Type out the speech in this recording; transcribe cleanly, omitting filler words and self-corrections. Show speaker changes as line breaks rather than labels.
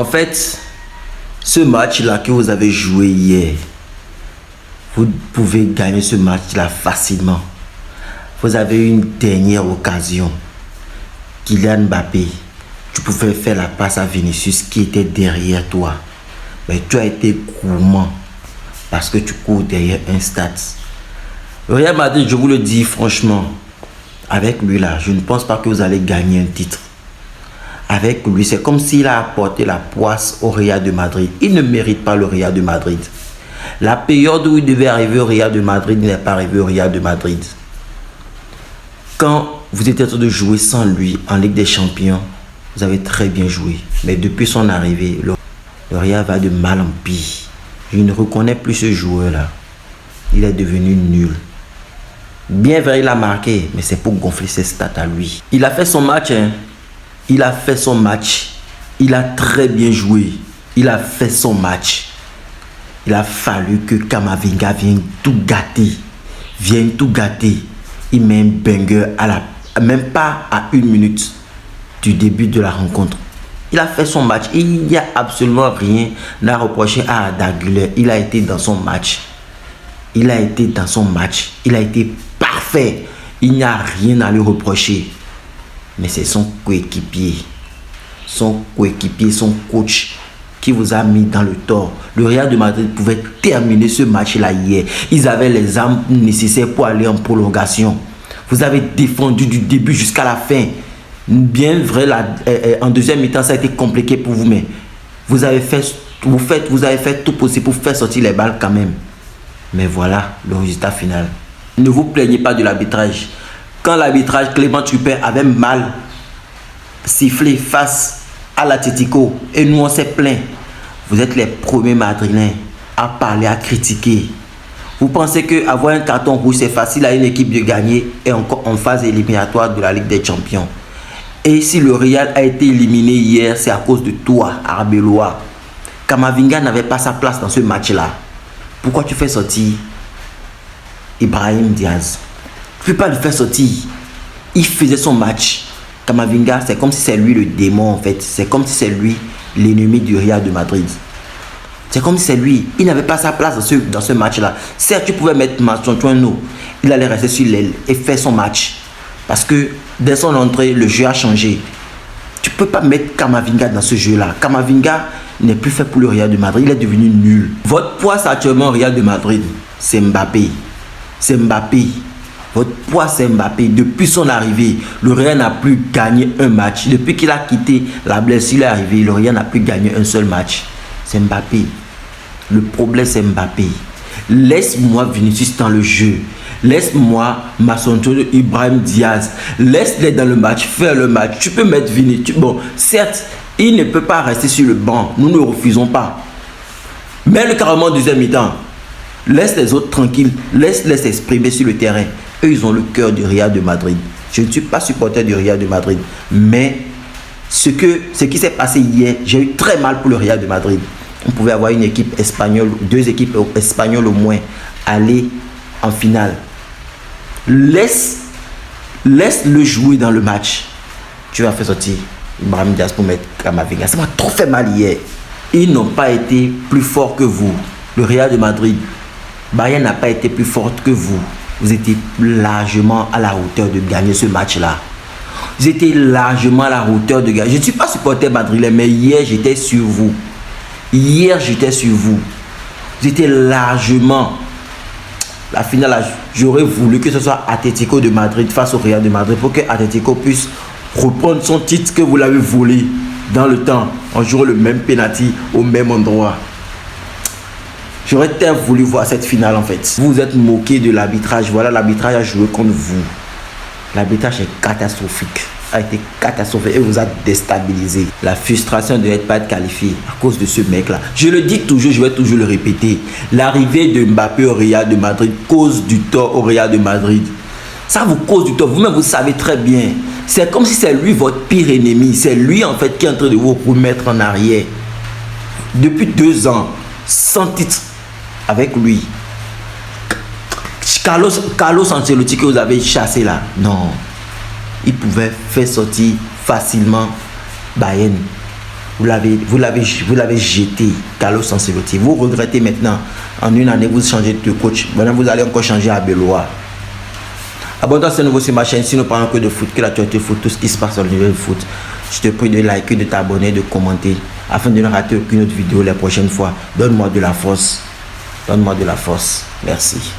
En fait, ce match-là que vous avez joué hier, vous pouvez gagner ce match-là facilement. Vous avez eu une dernière occasion. Kylian Mbappé, tu pouvais faire la passe à Vinicius qui était derrière toi. Mais tu as été gourmand parce que tu cours derrière un stade. Le Real Madrid, je vous le dis franchement, avec lui là, je ne pense pas que vous allez gagner un titre. Avec lui, c'est comme s'il a apporté la poisse au Real de Madrid. Il ne mérite pas le Real de Madrid. La période où il devait arriver au Real de Madrid, il n'est pas arrivé au Real de Madrid. Quand vous étiez en train de jouer sans lui en Ligue des Champions, vous avez très bien joué. Mais depuis son arrivée, le Real va de mal en pire. Je ne reconnais plus ce joueur-là. Il est devenu nul. Bien vrai, il a marqué, mais c'est pour gonfler ses stats à lui. Il a fait son match, hein. Il a fait son match. Il a très bien joué. Il a fait son match. Il a fallu que Camavinga vienne tout gâter. Vienne tout gâter. Il met un banger même pas à 1 minute du début de la rencontre. Il a fait son match. Il n'y a absolument rien à reprocher à Arda Güler. Il a été dans son match. Il a été dans son match. Il a été parfait. Il n'y a rien à lui reprocher. Mais c'est son coéquipier, son coach qui vous a mis dans le tort. Le Real de Madrid pouvait terminer ce match-là hier. Ils avaient les armes nécessaires pour aller en prolongation. Vous avez défendu du début jusqu'à la fin. Bien vrai, en deuxième mi-temps, ça a été compliqué pour vous, mais vous avez fait tout possible pour faire sortir les balles quand même. Mais voilà le résultat final. Ne vous plaignez pas de l'arbitrage. Quand l'arbitrage Clément Turpin avait mal sifflé face à l'Atlético et nous on s'est plaint, vous êtes les premiers madrilènes à parler, à critiquer. Vous pensez qu'avoir un carton rouge c'est facile à une équipe de gagner et encore en phase éliminatoire de la Ligue des Champions. Et si le Real a été éliminé hier, c'est à cause de toi, Arbeloa. Camavinga n'avait pas sa place dans ce match-là. Pourquoi tu fais sortir Ibrahim Diaz? Tu ne peux pas le faire sortir. Il faisait son match. Camavinga, c'est comme si c'est lui le démon en fait. C'est comme si c'est lui l'ennemi du Real de Madrid. C'est comme si c'est lui. Il n'avait pas sa place dans ce match-là. Certes, tu pouvais mettre Mastontuano. Il allait rester sur l'aile et faire son match. Parce que dès son entrée, le jeu a changé. Tu ne peux pas mettre Camavinga dans ce jeu-là. Camavinga n'est plus fait pour le Real de Madrid. Il est devenu nul. Votre poids actuellement au Real de Madrid, c'est Mbappé. C'est Mbappé. Votre poids, c'est Mbappé. Depuis son arrivée, le Real n'a plus gagné un match. Depuis qu'il a quitté la blessure, il est arrivé, le Real n'a plus gagné un seul match. C'est Mbappé. Le problème, c'est Mbappé. Laisse-moi Vinicius dans le jeu. Laisse-moi Masonto, Ibrahim Diaz. Laisse-les dans le match, faire le match. Tu peux mettre Vinicius. Bon, certes, il ne peut pas rester sur le banc. Nous ne refusons pas. Mets-le carrément en deuxième mi-temps. Laisse les autres tranquilles. Laisse-les s'exprimer sur le terrain. Eux, ils ont le cœur du Real de Madrid. Je ne suis pas supporter du Real de Madrid. Mais ce qui s'est passé hier, j'ai eu très mal pour le Real de Madrid. On pouvait avoir une équipe espagnole, 2 équipes espagnoles au moins, aller en finale. Laisse-le jouer dans le match. Tu vas faire sortir Ibrahim Diaz pour mettre Camavinga. Ça m'a trop fait mal hier. Ils n'ont pas été plus forts que vous. Le Real de Madrid, Bayern n'a pas été plus forte que vous. Vous étiez largement à la hauteur de gagner ce match-là. Vous étiez largement à la hauteur de gagner. Je ne suis pas supporter madrilène, mais hier, j'étais sur vous. Hier, j'étais sur vous. Vous étiez largement... La finale, j'aurais voulu que ce soit Atlético de Madrid face au Real de Madrid pour que Atlético puisse reprendre son titre que vous l'avez volé dans le temps en jouant le même penalty au même endroit. J'aurais tant voulu voir cette finale en fait. Vous vous êtes moqué de l'arbitrage. Voilà, l'arbitrage a joué contre vous. L'arbitrage est catastrophique. A été catastrophique et vous a déstabilisé. La frustration de ne pas être qualifié à cause de ce mec-là. Je le dis toujours, je vais toujours le répéter. L'arrivée de Mbappé au Real de Madrid cause du tort au Real de Madrid. Ça vous cause du tort. Vous-même, vous savez très bien. C'est comme si c'est lui votre pire ennemi. C'est lui en fait qui est en train de vous remettre en arrière. Depuis 2 ans, sans titre. Avec lui, Carlos Ancelotti que vous avez chassé là, non, il pouvait faire sortir facilement Bayern. Vous l'avez jeté, Carlos Ancelotti. Vous regrettez maintenant. En une année, vous changez de coach. Maintenant, vous allez encore changer à Beloa. Abonne-toi à ce nouveau sur ma chaîne. Si nous parlons que de foot, que l'actualité foot, tout ce qui se passe dans le niveau de foot. Je te prie de liker, de t'abonner, de commenter. Afin de ne rater aucune autre vidéo les prochaines fois. Donne-moi de la force. Donne-moi de la force. Merci.